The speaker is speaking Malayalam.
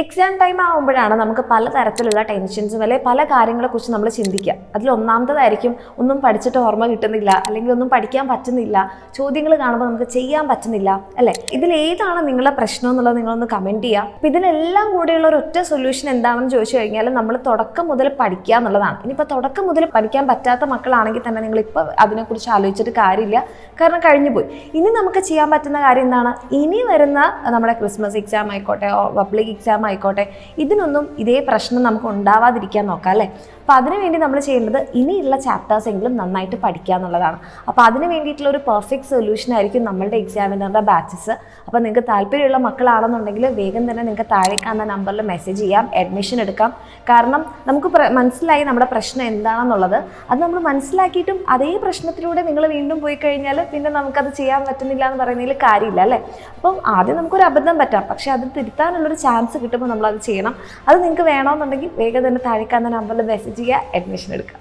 എക്സാം ടൈം ആകുമ്പോഴാണ് നമുക്ക് പലതരത്തിലുള്ള ടെൻഷൻസും അല്ലെങ്കിൽ പല കാര്യങ്ങളെക്കുറിച്ച് നമ്മൾ ചിന്തിക്കുക. അതിൽ ഒന്നാമത്തതായിരിക്കും ഒന്നും പഠിച്ചിട്ട് ഓർമ്മ കിട്ടുന്നില്ല, അല്ലെങ്കിൽ ഒന്നും പഠിക്കാൻ പറ്റുന്നില്ല, ചോദ്യങ്ങൾ കാണുമ്പോൾ നമുക്ക് ചെയ്യാൻ പറ്റുന്നില്ല, അല്ലേ? ഇതിലേതാണ് നിങ്ങളുടെ പ്രശ്നം എന്നുള്ളത് നിങ്ങളൊന്ന് കമൻറ്റ് ചെയ്യുക. അപ്പോൾ ഇതിനെല്ലാം കൂടിയുള്ള ഒരു ഒറ്റ സൊല്യൂഷൻ എന്താണെന്ന് ചോദിച്ചു കഴിഞ്ഞാൽ നമ്മൾ തുടക്കം മുതൽ പഠിക്കുക എന്നുള്ളതാണ്. ഇനിയിപ്പോൾ തുടക്കം മുതൽ പഠിക്കാൻ പറ്റാത്ത മക്കളാണെങ്കിൽ തന്നെ നിങ്ങളിപ്പോൾ അതിനെക്കുറിച്ച് ആലോചിച്ചിട്ട് കാര്യമില്ല, കാരണം കഴിഞ്ഞു പോയി. ഇനി നമുക്ക് ചെയ്യാൻ പറ്റുന്ന കാര്യം എന്താണ്? ഇനി വരുന്ന നമ്മുടെ ക്രിസ്മസ് എക്സാം ആയിക്കോട്ടെ, പബ്ലിക് എക്സാം ആയിക്കോട്ടെ, ഇതിനൊന്നും ഇതേ പ്രശ്നം നമുക്ക് ഉണ്ടാവാതിരിക്കാൻ നോക്കാം, അല്ലേ? അപ്പോൾ അതിനുവേണ്ടി നമ്മൾ ചെയ്യേണ്ടത് ഇനിയുള്ള ചാപ്റ്റേഴ്സ് എങ്കിലും നന്നായിട്ട് പഠിക്കുക എന്നുള്ളതാണ്. അപ്പോൾ അതിന് വേണ്ടിയിട്ടുള്ള ഒരു പെർഫെക്റ്റ് സൊല്യൂഷൻ ആയിരിക്കും നമ്മളുടെ എക്സാമിനറുടെ ബാച്ചസ്. അപ്പോൾ നിങ്ങൾക്ക് താല്പര്യമുള്ള മക്കളാണെന്നുണ്ടെങ്കിൽ വേഗം തന്നെ നിങ്ങൾക്ക് താഴെ കാണുന്ന നമ്പറിൽ മെസ്സേജ് ചെയ്യാം, അഡ്മിഷൻ എടുക്കാം. കാരണം നമുക്ക് മനസ്സിലായി നമ്മുടെ പ്രശ്നം എന്താണെന്നുള്ളത്. അത് നമ്മൾ മനസ്സിലാക്കിയിട്ടും അതേ പ്രശ്നത്തിലൂടെ നിങ്ങൾ വീണ്ടും പോയി കഴിഞ്ഞാൽ പിന്നെ നമുക്കത് ചെയ്യാൻ പറ്റുന്നില്ല എന്ന് പറയുന്നതിൽ കാര്യമില്ല, അല്ലേ? അപ്പം ആദ്യം നമുക്കൊരു അബദ്ധം പറ്റാം, പക്ഷേ അത് തിരുത്താനുള്ളൊരു ചാൻസ് കിട്ടുമ്പോൾ നമ്മളത് ചെയ്യണം. അത് നിങ്ങൾക്ക് വേണമെന്നുണ്ടെങ്കിൽ വേഗം തന്നെ താഴെ കാണുന്ന നമ്പറിൽ മെസ്സേജ് ചെയ്യുക, അഡ്മിഷൻ എടുക്കാം.